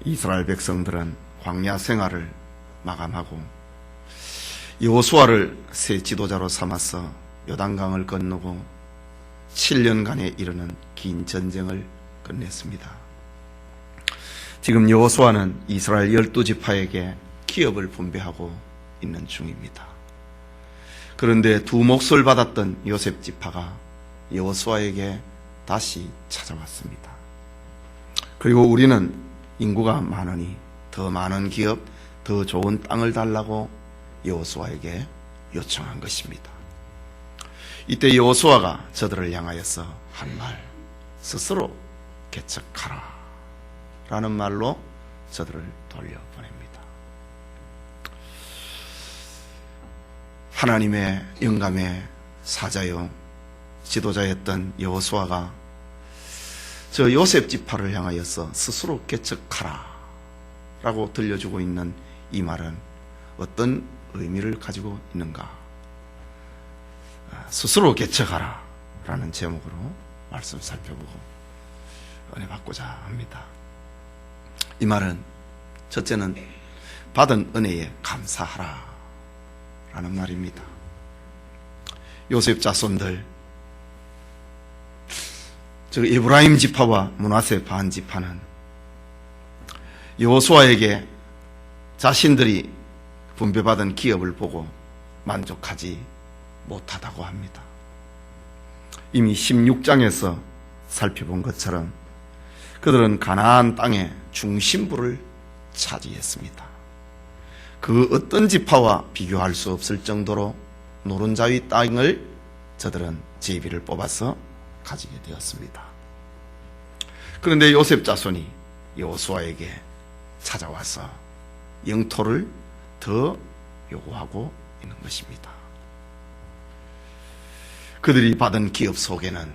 이스라엘 백성들은 광야 생활을 마감하고 여호수아를 새 지도자로 삼아서 요단강을 건너고 7년간에 이르는 긴 전쟁을 끝냈습니다. 지금 여호수아는 이스라엘 12지파에게 기업을 분배하고 있는 중입니다. 그런데 두 몫을 받았던 요셉 지파가 여호수아에게 다시 찾아왔습니다. 그리고 우리는 인구가 많으니 더 많은 기업, 더 좋은 땅을 달라고 여호수아에게 요청한 것입니다. 이때 여호수아가 저들을 향하여서 한 말, 스스로 개척하라 라는 말로 저들을 돌려보냅니다. 하나님의 영감의 사자요 지도자였던 여호수아가 저 요셉 지파를 향하여서 스스로 개척하라 라고 들려주고 있는 이 말은 어떤 의미를 가지고 있는가? 스스로 개척하라 라는 제목으로 말씀 살펴보고 은혜 받고자 합니다. 이 말은 첫째는 받은 은혜에 감사하라 라는 말입니다. 요셉 자손들, 즉 에브라임 지파와 므낫세 반 지파는 여호수아에게 자신들이 분배받은 기업을 보고 만족하지 못하다고 합니다. 이미 16장에서 살펴본 것처럼 그들은 가나안 땅의 중심부를 차지했습니다. 그 어떤 지파와 비교할 수 없을 정도로 노른자위 땅을 저들은 제비를 뽑아서 가지게 되었습니다. 그런데 요셉 자손이 여호수아에게 찾아와서 영토를 더 요구하고 있는 것입니다. 그들이 받은 기업 속에는,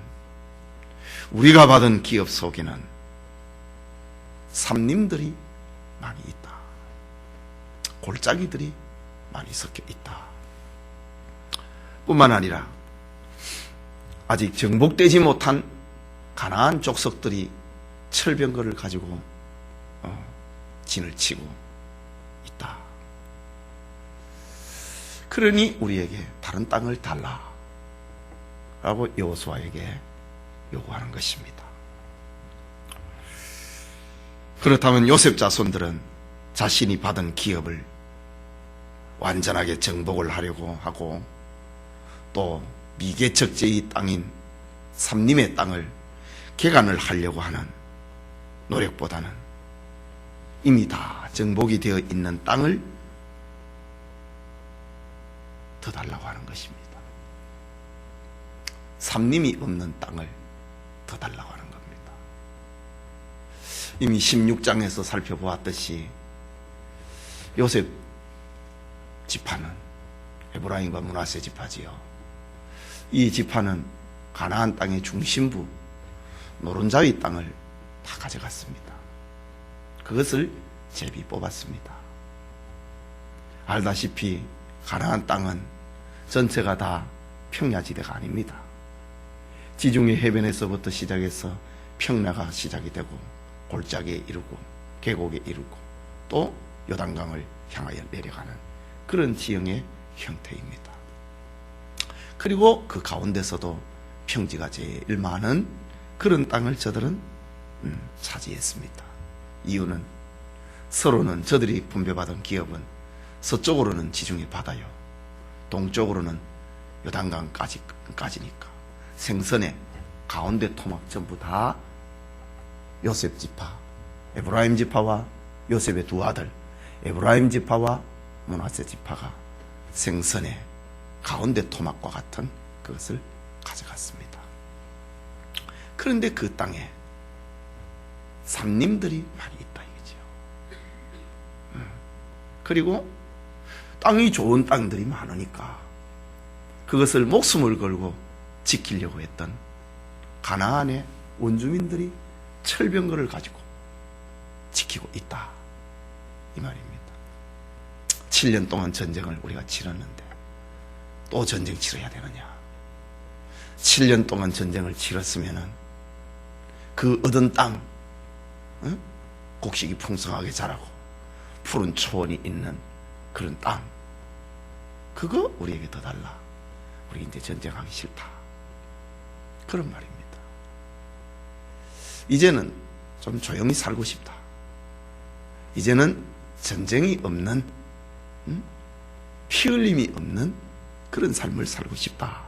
우리가 받은 기업 속에는 삼림들이 많이 있다. 골짜기들이 많이 섞여 있다. 뿐만 아니라 아직 정복되지 못한 가나안 족속들이 철병거를 가지고 진을 치고 있다. 그러니 우리에게 다른 땅을 달라 라고 여호수아에게 요구하는 것입니다. 그렇다면 요셉 자손들은 자신이 받은 기업을 완전하게 정복을 하려고 하고 또 미개척지의 땅인 삼림의 땅을 개간을 하려고 하는 노력보다는 이미 다 정복이 되어 있는 땅을 더 달라고 하는 것입니다. 삼림이 없는 땅을 더 달라고 하는 겁니다. 이미 16장에서 살펴보았듯이 요셉 지파는 에브라임과 므낫세 지파지요. 이 지파는 가나안 땅의 중심부 노른자위 땅을 다 가져갔습니다. 그것을 제비 뽑았습니다. 알다시피 가나안 땅은 전체가 다 평야지대가 아닙니다. 지중해 해변에서부터 시작해서 평야가 시작이 되고 골짜기에 이르고 계곡에 이르고 또 요단강을 향하여 내려가는 그런 지형의 형태입니다. 그리고 그 가운데서도 평지가 제일 많은 그런 땅을 저들은 차지했습니다. 이유는 서로는 저들이 분배받은 기업은 서쪽으로는 지중해 바다요, 동쪽으로는 요단강까지니까 생선의 가운데 토막 전부 다 요셉 지파, 에브라임 지파와 요셉의 두 아들 에브라임 지파와 므낫세 지파가 생선의 가운데 토막과 같은 그것을 가져갔습니다. 그런데 그 땅에 삼림들이 많이 있다 이거죠. 그리고 땅이 좋은 땅들이 많으니까 그것을 목숨을 걸고 지키려고 했던 가나안의 원주민들이 철병거를 가지고 지키고 있다 이 말입니다. 7년 동안 전쟁을 우리가 치렀는데 또 전쟁 치러야 되느냐? 7년 동안 전쟁을 치렀으면은 그 얻은 땅, 곡식이 풍성하게 자라고 푸른 초원이 있는 그런 땅, 그거 우리에게 더 달라. 우리 이제 전쟁하기 싫다. 그런 말입니다. 이제는 좀 조용히 살고 싶다. 이제는 전쟁이 없는, 피 흘림이 없는 그런 삶을 살고 싶다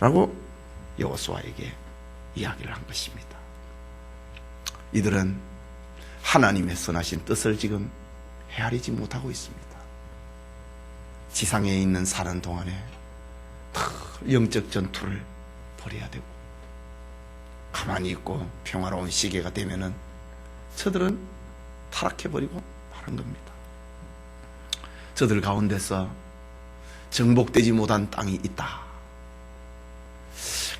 라고 여호수아에게 이야기를 한 것입니다. 이들은 하나님의 선하신 뜻을 지금 헤아리지 못하고 있습니다. 지상에 있는 사는 동안에 영적 전투를 벌여야 되고, 가만히 있고 평화로운 시기가 되면은 저들은 타락해버리고 마는 겁니다. 저들 가운데서 정복되지 못한 땅이 있다.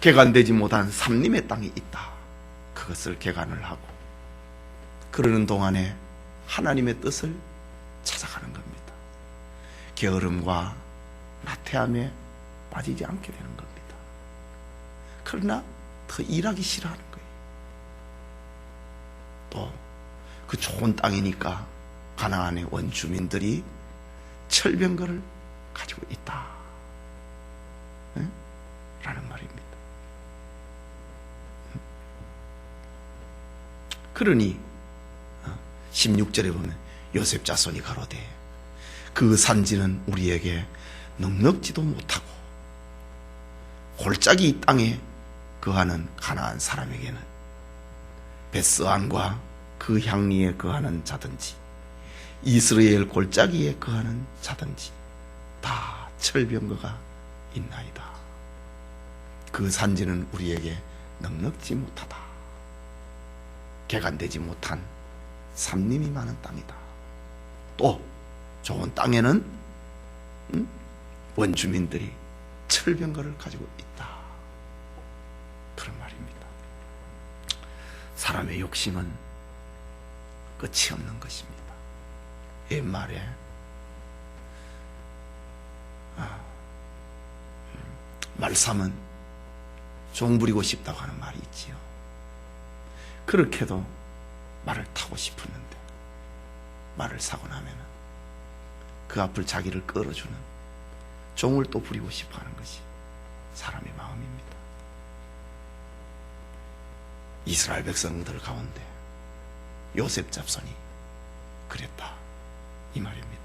개간되지 못한 삼림의 땅이 있다. 그것을 개간을 하고, 그러는 동안에 하나님의 뜻을 찾아가는 겁니다. 게으름과 나태함에 빠지지 않게 되는 겁니다. 그러나 더 일하기 싫어하는 거예요. 또 그 좋은 땅이니까 가나안의 원주민들이 철병거를 가지고 있다, 네? 라는 말입니다. 그러니 16절에 보면 요셉 자손이 가로되 그 산지는 우리에게 넉넉지도 못하고 골짜기 이 땅에 거하는 가나안 사람에게는 벳스안과 그 향리에 거하는 자든지 이스라엘 골짜기에 거하는 자든지 다 철병거가 있나이다. 그 산지는 우리에게 넉넉지 못하다. 개간되지 못한 삼림이 많은 땅이다. 또 좋은 땅에는 원주민들이 철병거를 가지고 있다. 그런 말입니다. 사람의 욕심은 끝이 없는 것입니다. 옛말에 말삼은 종 부리고 싶다고 하는 말이 있지요. 그렇게도 말을 타고 싶었는데 말을 사고 나면 그 앞을 자기를 끌어주는 종을 또 부리고 싶어하는 것이 사람의 마음입니다. 이스라엘 백성들 가운데 요셉 잡손이 그랬다, 이 말입니다.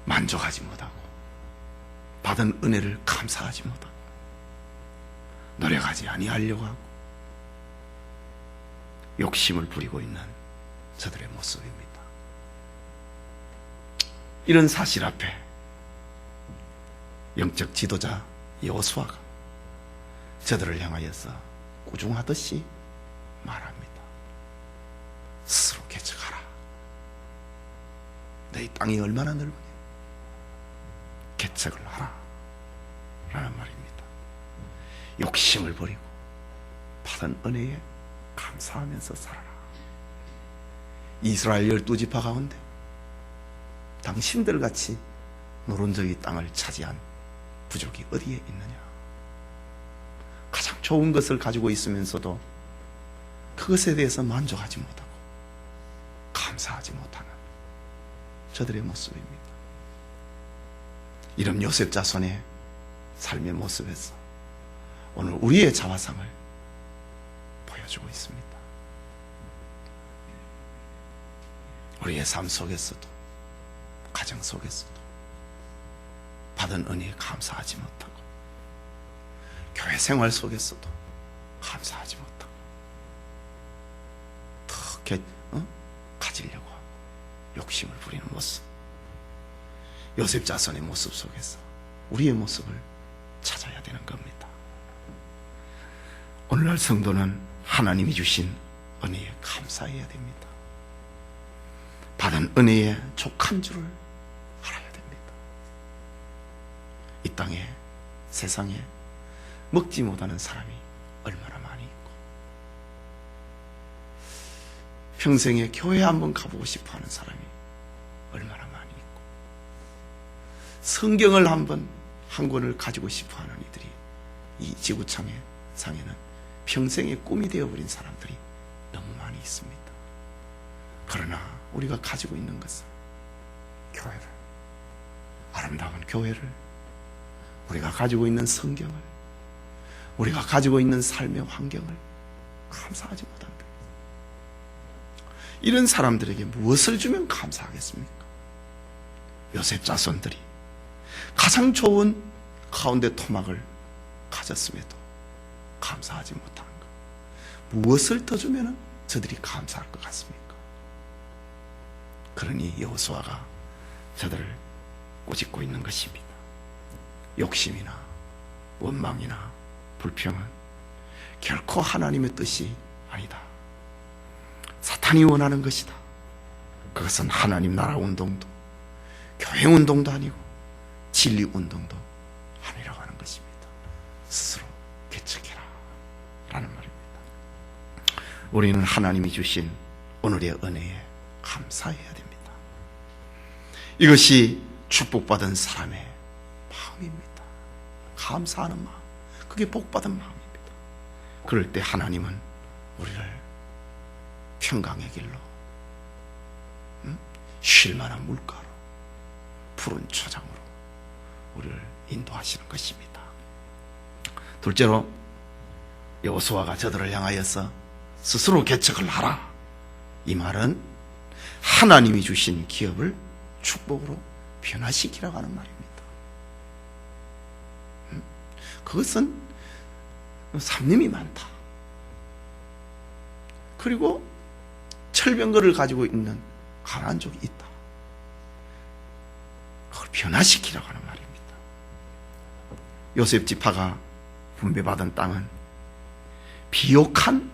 만족하지 못하고 받은 은혜를 감사하지 못하고 노력하지 아니하려고 하고 욕심을 부리고 있는 저들의 모습입니다. 이런 사실 앞에 영적 지도자 여호수아가 저들을 향하여서 꾸중하듯이 말합니다. 스스로 개척하라. 너희 땅이 얼마나 넓으냐. 개척을 하라. 라는 말입니다. 욕심을 버리고 받은 은혜에 감사하면서 살아라. 이스라엘 12지파 가운데 당신들같이 노론저기 땅을 차지한 부족이 어디에 있느냐. 가장 좋은 것을 가지고 있으면서도 그것에 대해서 만족하지 못하고 감사하지 못하는 저들의 모습입니다. 이런 요셉 자손의 삶의 모습에서 오늘 우리의 자화상을 보여주고 있습니다. 우리의 삶 속에서도, 가정 속에서도 받은 은혜에 감사하지 못하고, 교회 생활 속에서도 감사하지 못하고 더 가지려고 하고 욕심을 부리는 모습, 요셉 자손의 모습 속에서 우리의 모습을 찾아야 되는 겁니다. 오늘날 성도는 하나님이 주신 은혜에 감사해야 됩니다. 받은 은혜의 족한 줄을 알아야 됩니다. 이 땅에, 세상에 먹지 못하는 사람이 얼마나 많이 있고, 평생에 교회 한번 가보고 싶어하는 사람이 얼마나 많이 있고, 성경을 한번 한 권을 가지고 싶어하는 이들이 이 지구상에는 평생의 꿈이 되어버린 사람들이 너무 있습니다. 그러나 우리가 가지고 있는 것은 교회를, 아름다운 교회를, 우리가 가지고 있는 성경을, 우리가 가지고 있는 삶의 환경을 감사하지 못한다. 이런 사람들에게 무엇을 주면 감사하겠습니까? 요셉 자손들이 가장 좋은 가운데 토막을 가졌음에도 감사하지 못한 것, 무엇을 더 주면 저들이 감사할 것 같습니까? 그러니 여호수아가 저들을 꼬집고 있는 것입니다. 욕심이나 원망이나 불평은 결코 하나님의 뜻이 아니다. 사탄이 원하는 것이다. 그것은 하나님 나라 운동도, 교회 운동도 아니고 진리 운동도 아니라고 하는 것입니다. 스스로 개척해라 라는 말입니다. 우리는 하나님이 주신 오늘의 은혜에 감사해야 됩니다. 이것이 축복받은 사람의 마음입니다. 감사하는 마음, 그게 복받은 마음입니다. 그럴 때 하나님은 우리를 평강의 길로, 쉴만한 물가로, 푸른 초장으로 우리를 인도하시는 것입니다. 둘째로 여호수아가 저들을 향하여서 스스로 개척을 하라, 이 말은 하나님이 주신 기업을 축복으로 변화시키라고 하는 말입니다. 그것은 잡념이 많다, 그리고 철병거를 가지고 있는 가난족이 있다, 그걸 변화시키라고 하는 말입니다. 요셉 지파가 분배받은 땅은 비옥한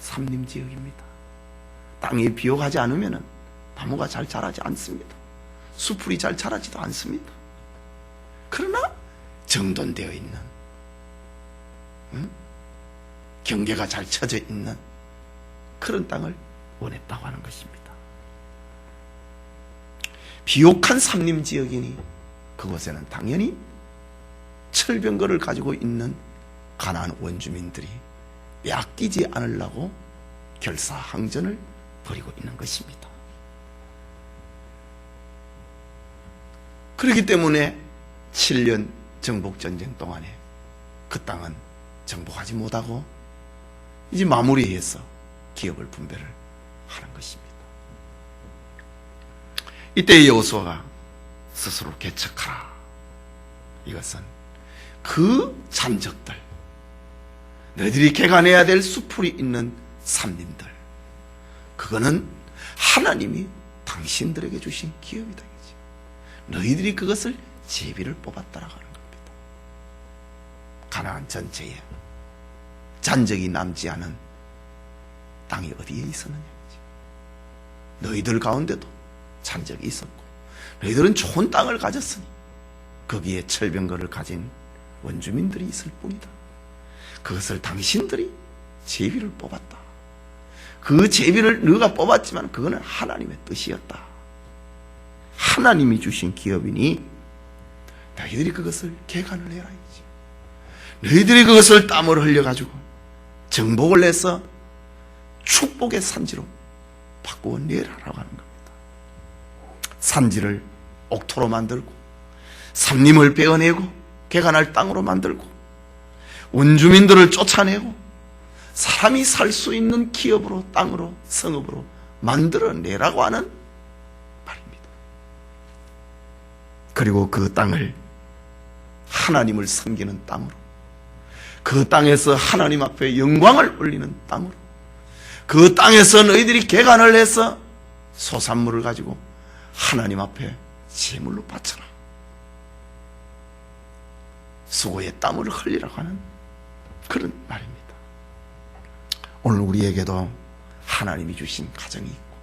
삼림지역입니다. 땅이 비옥하지 않으면 나무가 잘 자라지 않습니다. 수풀이 잘 자라지도 않습니다. 그러나 정돈되어 있는, 경계가 잘 쳐져 있는 그런 땅을 원했다고 하는 것입니다. 비옥한 삼림지역이니 그곳에는 당연히 철병거를 가지고 있는 가나안 원주민들이 빼앗기지 않으려고 결사항전을 벌이고 있는 것입니다. 그렇기 때문에 7년 정복전쟁 동안에 그 땅은 정복하지 못하고 이제 마무리해서 기업을 분배를 하는 것입니다. 이때 여호수아가 스스로 개척하라, 이것은 그 잔적들, 너희들이 개간해야 될 수풀이 있는 삼림들, 그거는 하나님이 당신들에게 주신 기업이다. 너희들이 그것을 제비를 뽑았다라고 하는 겁니다. 가나안 전체에 잔적이 남지 않은 땅이 어디에 있었느냐, 너희들 가운데도 잔적이 있었고 너희들은 좋은 땅을 가졌으니 거기에 철병거를 가진 원주민들이 있을 뿐이다. 그것을 당신들이 제비를 뽑았다. 그 제비를 너희가 뽑았지만 그거는 하나님의 뜻이었다. 하나님이 주신 기업이니 너희들이 그것을 개간을 해라. 너희들이 그것을 땀을 흘려가지고 정복을 해서 축복의 산지로 바꾸어 내라라고 하는 겁니다. 산지를 옥토로 만들고 삼림을 베어내고 개간할 땅으로 만들고 원주민들을 쫓아내고 사람이 살 수 있는 기업으로, 땅으로, 성읍으로 만들어내라고 하는 말입니다. 그리고 그 땅을 하나님을 섬기는 땅으로, 그 땅에서 하나님 앞에 영광을 올리는 땅으로, 그 땅에서 너희들이 개간을 해서 소산물을 가지고 하나님 앞에 제물로 바쳐라. 수고의 땀을 흘리라고 하는 그런 말입니다. 오늘 우리에게도 하나님이 주신 가정이 있고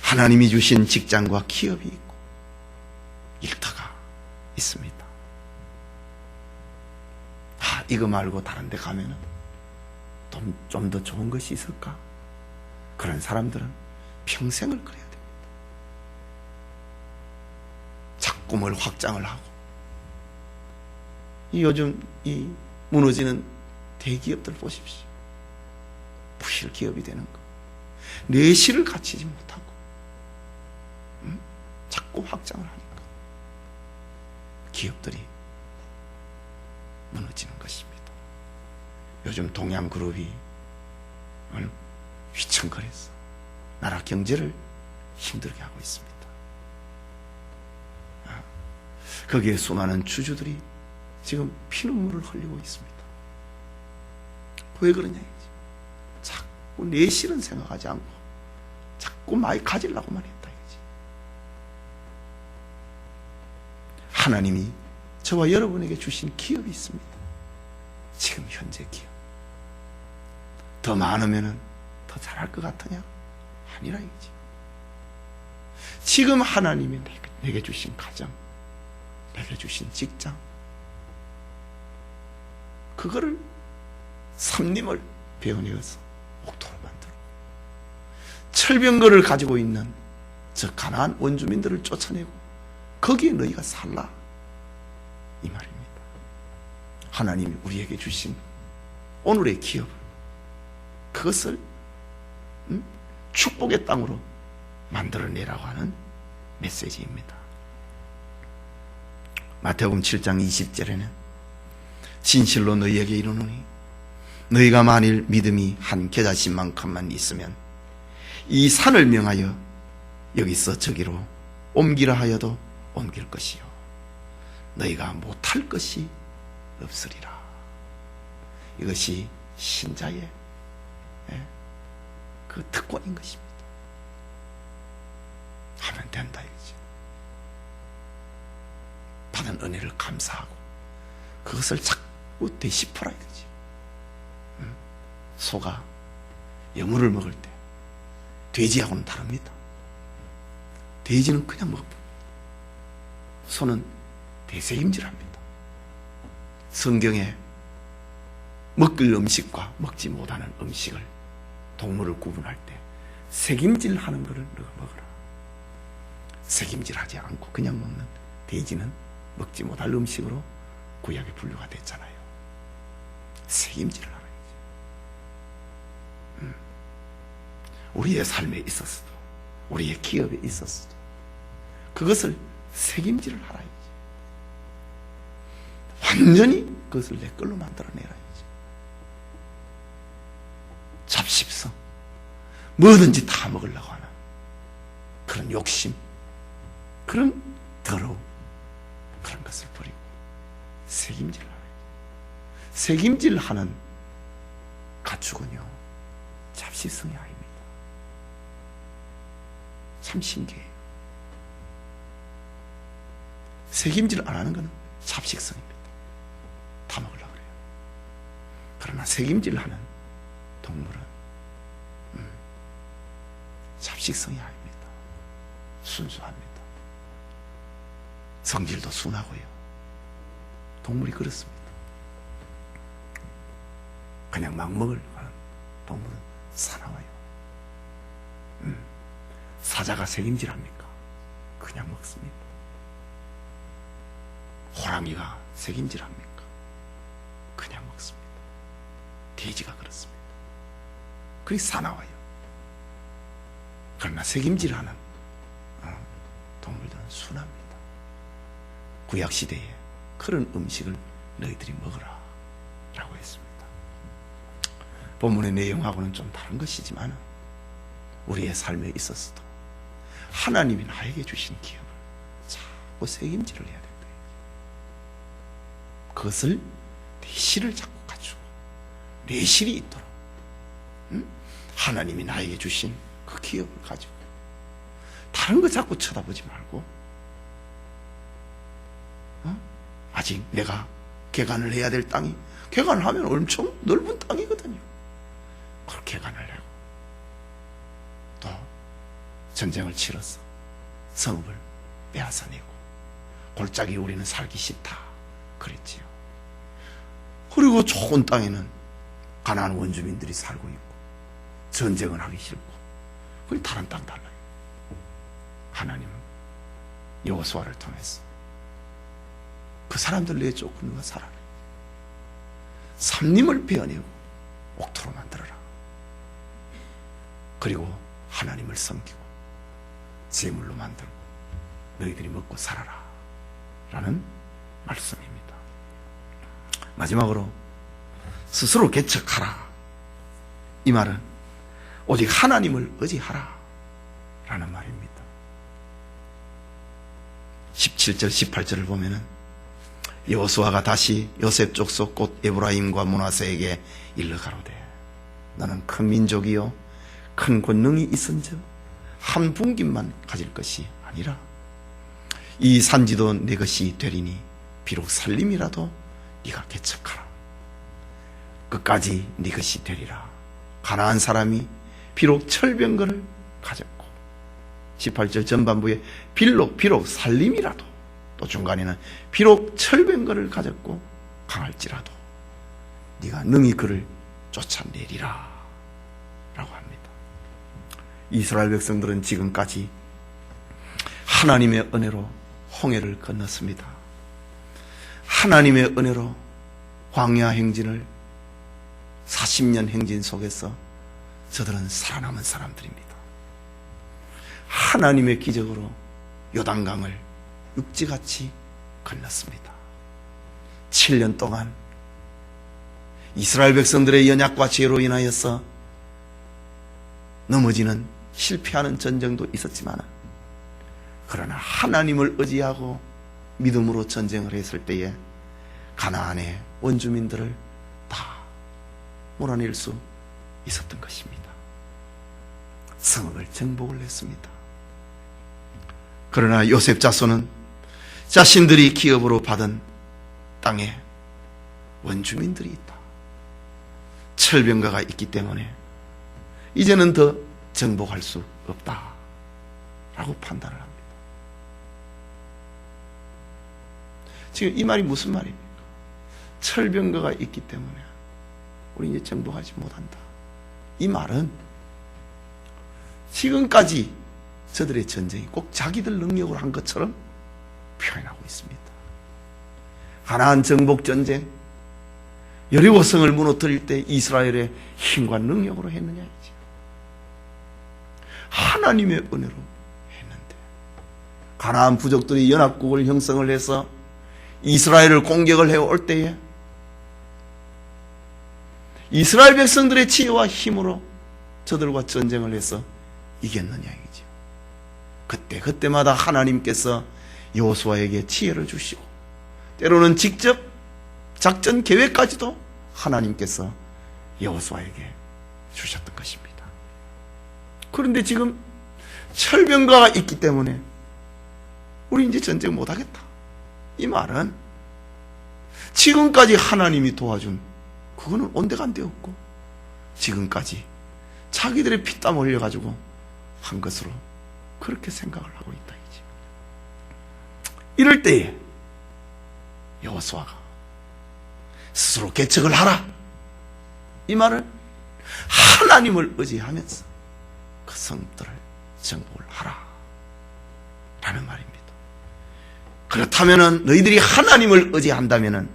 하나님이 주신 직장과 기업이 있고 일터가 있습니다. 이거 말고 다른 데 가면 좀 더 좋은 것이 있을까? 그런 사람들은 평생을 그래야 됩니다. 작꿈을 확장을 하고, 요즘 이 무너지는 대기업들 보십시오. 부실 기업이 되는 거, 내실을 갖추지 못하고 자꾸 확장을 하니까 기업들이 무너지는 것입니다. 요즘 동양그룹이 휘청거려서 나라 경제를 힘들게 하고 있습니다. 거기에 수많은 주주들이 지금 피눈물을 흘리고 있습니다. 왜 그러냐 이거지. 자꾸 내실은 생각하지 않고 자꾸 많이 가지려고만 했다 이거지. 하나님이 저와 여러분에게 주신 기업이 있습니다. 지금 현재 기업. 더 많으면 더 잘할 것 같으냐? 아니라 이거지. 지금 하나님이 내게 주신 가정, 내게 주신 직장, 그거를 삼림을 베어내어서 옥토로 만들고 철병거를 가지고 있는 저 가나안 원주민들을 쫓아내고 거기에 너희가 살라 이 말입니다. 하나님이 우리에게 주신 오늘의 기업, 그것을 축복의 땅으로 만들어내라고 하는 메시지입니다. 마태복음 7장 20절에는 진실로 너희에게 이르노니 너희가 만일 믿음이 한 겨자씨만큼만 있으면 이 산을 명하여 여기서 저기로 옮기라 하여도 옮길 것이요 너희가 못할 것이 없으리라. 이것이 신자의 그 특권인 것입니다. 하면 된다 이거지. 받은 은혜를 감사하고 그것을 자꾸 되짚어라 이거지. 소가 여물을 먹을 때 돼지하고는 다릅니다. 돼지는 그냥 먹고 소는 되새김질합니다. 성경에 먹을 음식과 먹지 못하는 음식을 동물을 구분할 때 새김질하는 것을 너가 먹어라. 새김질하지 않고 그냥 먹는 돼지는 먹지 못할 음식으로 구약에 분류가 됐잖아요. 새김질을 하라. 우리의 삶에 있었어도 우리의 기업에 있었어도 그것을 새김질을 하라. 완전히 그것을 내 걸로 만들어내라. 잡십성, 뭐든지 다 먹으려고 하는 그런 욕심, 그런 더러움, 그런 것을 버리고 새김질을 하라. 새김질하는 가축은요 잡십성이 아닙니다. 참 신기해요. 새김질 안 하는 것은 잡식성입니다. 다 먹으려고 그래요. 그러나 새김질하는 동물은 잡식성이 아닙니다. 순수합니다. 성질도 순하고요. 동물이 그렇습니다. 그냥 막 먹으려고 하는 동물은 사나워요. 사자가 새김질합니까? 그냥 먹습니다. 호랑이가 새김질합니까? 그냥 먹습니다. 돼지가 그렇습니다. 그게 사나워요. 그러나 새김질하는 동물들은 순합니다. 구약시대에 그런 음식을 너희들이 먹으라 라고 했습니다. 본문의 내용하고는 좀 다른 것이지만 우리의 삶에 있어서도 하나님이 나에게 주신 기업을 자꾸 새김질을 해야 된다. 그것을 내실을 자꾸 갖추고 내실이 있도록 하나님이 나에게 주신 그 기업을 가지고 다른 거 자꾸 쳐다보지 말고 아직 내가 개간을 해야 될 땅이 개간을 하면 엄청 넓은 땅이거든요. 그걸 개간을 하고 또 전쟁을 치러서 성읍을 빼앗아내고 골짜기 우리는 살기 싫다 그랬지요. 그리고 좋은 땅에는 가나안 원주민들이 살고 있고 전쟁을 하기 싫고 그게 다른 땅 달라요. 하나님은 여호수아를 통해서 그 사람들 내쫓고 누가 살아라. 삼림을 베어내고 옥토로 만들어라. 그리고 하나님을 섬기고 제물로 만들고 너희들이 먹고 살아라 라는 말씀입니다. 마지막으로 스스로 개척하라. 이 말은 오직 하나님을 의지하라 라는 말입니다. 17절 18절을 보면은 여호수아가 다시 요셉 족속 곧 에브라임과 므낫세에게 일러 가로되 너는 큰 민족이요 큰 권능이 있은즉 한 분깃만 가질 것이 아니라 이 산지도 내 것이 되리니 비록 살림이라도 네가 개척하라. 끝까지 네 것이 되리라. 가나안 사람이 비록 철병거를 가졌고 18절 전반부에 비록 살림이라도 또 중간에는 비록 철병거를 가졌고 강할지라도 네가 능히 그를 쫓아내리라 라고 합니다. 이스라엘 백성들은 지금까지 하나님의 은혜로 홍해를 건넜습니다. 하나님의 은혜로 광야 행진을 40년 행진 속에서 저들은 살아남은 사람들입니다. 하나님의 기적으로 요단강을 육지같이 건넜습니다. 7년 동안 이스라엘 백성들의 연약과 죄로 인하여서 넘어지는 실패하는 전쟁도 있었지만 그러나 하나님을 의지하고 믿음으로 전쟁을 했을 때에 가나안의 원주민들을 다 몰아낼 수 있었던 것입니다. 성읍을 정복을 했습니다. 그러나 요셉 자손은 자신들이 기업으로 받은 땅에 원주민들이 있다. 철병가가 있기 때문에 이제는 더 정복할 수 없다 라고 판단을 합니다. 지금 이 말이 무슨 말입니까? 철병거가 있기 때문에 우리 이제 정복하지 못한다. 이 말은 지금까지 저들의 전쟁이 꼭 자기들 능력으로 한 것처럼 표현하고 있습니다. 가나안 정복 전쟁, 여리고성을 무너뜨릴 때 이스라엘의 힘과 능력으로 했느냐 이지. 하나님의 은혜로 했는데 가나안 부족들이 연합국을 형성을 해서 이스라엘을 공격을 해올 때에 이스라엘 백성들의 지혜와 힘으로 저들과 전쟁을 해서 이겼느냐 이지요. 그때마다 하나님께서 여호수아에게 지혜를 주시고 때로는 직접 작전 계획까지도 하나님께서 여호수아에게 주셨던 것입니다. 그런데 지금 철병가가 있기 때문에 우리 이제 전쟁 못하겠다. 이 말은 지금까지 하나님이 도와준 그거는 온데간데 없고 지금까지 자기들의 피땀 흘려가지고 한 것으로 그렇게 생각을 하고 있다 이지. 이럴 때에 여호수아가 스스로 개척을 하라. 이 말을 하나님을 의지하면서 그 성들을 정복을 하라 라는 말입니다. 그렇다면 너희들이 하나님을 의지한다면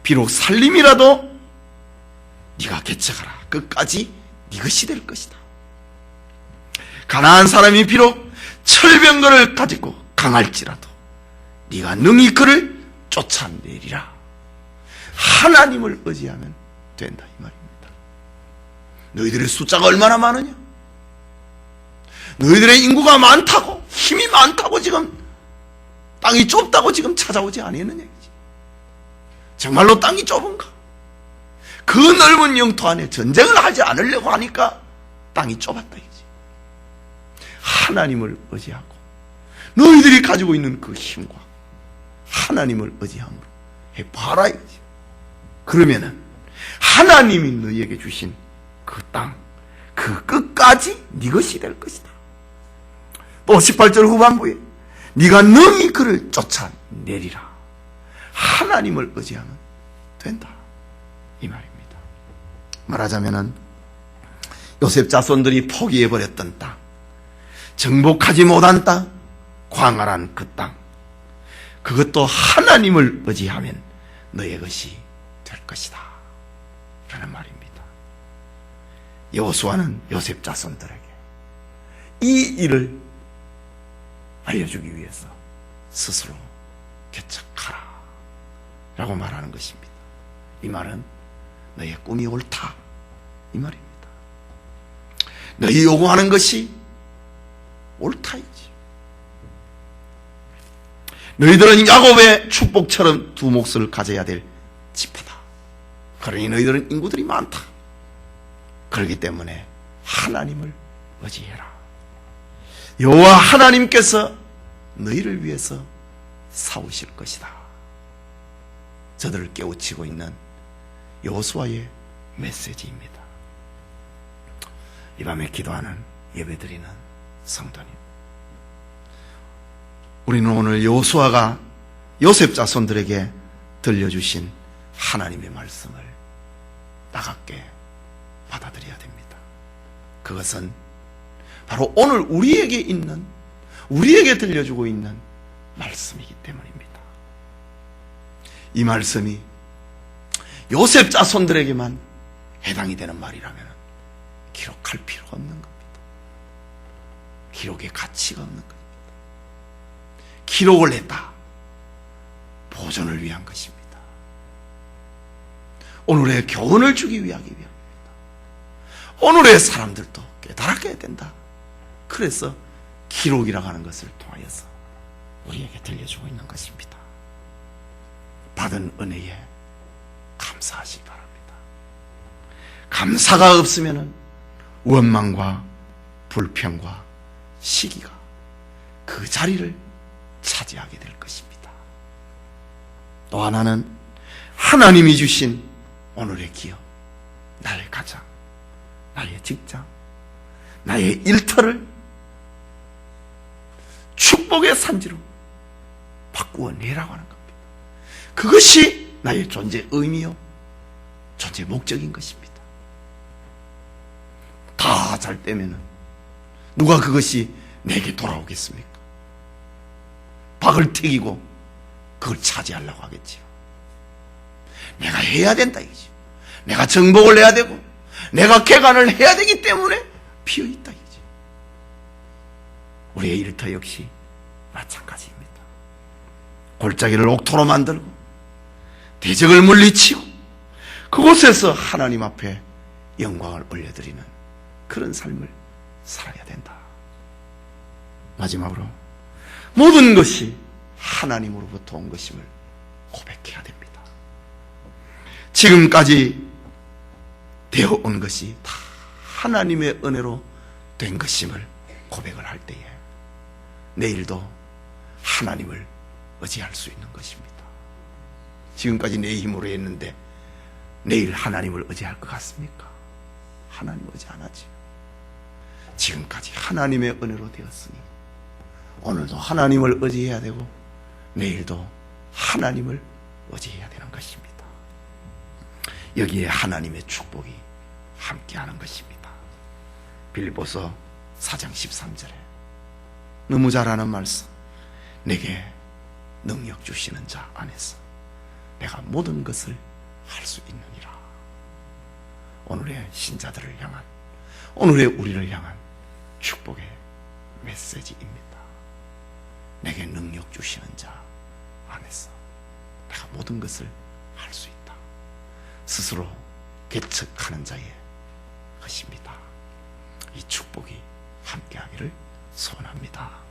비록 살림이라도 네가 개척하라. 끝까지 네 것이 될 것이다. 가나안 사람이 비록 철병거를 가지고 강할지라도 네가 능히 그를 쫓아내리라. 하나님을 의지하면 된다 이 말입니다. 너희들의 숫자가 얼마나 많으냐? 너희들의 인구가 많다고 힘이 많다고 지금 땅이 좁다고 지금 찾아오지 아니했느냐 이지. 정말로 땅이 좁은가? 그 넓은 영토 안에 전쟁을 하지 않으려고 하니까 땅이 좁았다 이지. 하나님을 의지하고 너희들이 가지고 있는 그 힘과 하나님을 의지함으로 해봐라 이거지. 그러면은 하나님이 너희에게 주신 그 땅, 그 끝까지 네 것이 될 것이다. 또 18절 후반부에 네가 능히 그를 쫓아내리라. 하나님을 의지하면 된다 이 말입니다. 말하자면은 요셉 자손들이 포기해버렸던 땅, 정복하지 못한 땅, 광활한 그 땅, 그것도 하나님을 의지하면 너의 것이 될 것이다 라는 말입니다. 여호수아는 요셉 자손들에게 이 일을 알려주기 위해서 스스로 개척하라 라고 말하는 것입니다. 이 말은 너의 꿈이 옳다 이 말입니다. 너희 요구하는 것이 옳다이지. 너희들은 야곱의 축복처럼 두 몫을 가져야 될 지파다. 그러니 너희들은 인구들이 많다. 그렇기 때문에 하나님을 의지해라. 여호와 하나님께서 너희를 위해서 싸우실 것이다. 저들을 깨우치고 있는 여호수아의 메시지입니다. 이 밤에 기도하는 예배드리는 성도님, 우리는 오늘 여호수아가 요셉 자손들에게 들려주신 하나님의 말씀을 따갑게 받아들여야 됩니다. 그것은 바로 오늘 우리에게 들려주고 있는 말씀이기 때문입니다. 이 말씀이 요셉 자손들에게만 해당이 되는 말이라면 기록할 필요가 없는 겁니다. 기록의 가치가 없는 겁니다. 기록을 했다. 보존을 위한 것입니다. 오늘의 교훈을 주기 위함입니다. 오늘의 사람들도 깨달게 해야 된다. 그래서 기록이라고 하는 것을 통하여서 우리에게 들려주고 있는 것입니다. 받은 은혜에 감사하시기 바랍니다. 감사가 없으면 원망과 불평과 시기가 그 자리를 차지하게 될 것입니다. 또 하나는 하나님이 주신 오늘의 기업, 나의 가정, 나의 직장, 나의 일터를 축복의 산지로 바꾸어내라고 하는 겁니다. 그것이 나의 존재 의미요, 존재 목적인 것입니다. 다 잘 되면은 누가 그것이 내게 돌아오겠습니까? 박을 튀기고 그걸 차지하려고 하겠지요. 내가 해야 된다 이거죠. 내가 정복을 해야 되고 내가 개간을 해야 되기 때문에 비어있다 이거죠. 우리의 일터 역시 마찬가지입니다. 골짜기를 옥토로 만들고 대적을 물리치고 그곳에서 하나님 앞에 영광을 올려드리는 그런 삶을 살아야 된다. 마지막으로 모든 것이 하나님으로부터 온 것임을 고백해야 됩니다. 지금까지 되어온 것이 다 하나님의 은혜로 된 것임을 고백을 할 때에 내일도 하나님을 의지할 수 있는 것입니다. 지금까지 내 힘으로 했는데 내일 하나님을 의지할 것 같습니까? 하나님 의지 안 하지. 지금까지 하나님의 은혜로 되었으니 오늘도 하나님을 의지해야 되고 내일도 하나님을 의지해야 되는 것입니다. 여기에 하나님의 축복이 함께하는 것입니다. 빌립보서 4장 13절에 너무 잘 아는 말씀, 내게 능력 주시는 자 안에서 내가 모든 것을 할 수 있느니라. 오늘의 신자들을 향한, 오늘의 우리를 향한 축복의 메시지입니다. 내게 능력 주시는 자 안에서 내가 모든 것을 할 수 있다. 스스로 개척하는 자의 것입니다. 이 축복이 함께하기를 소원합니다.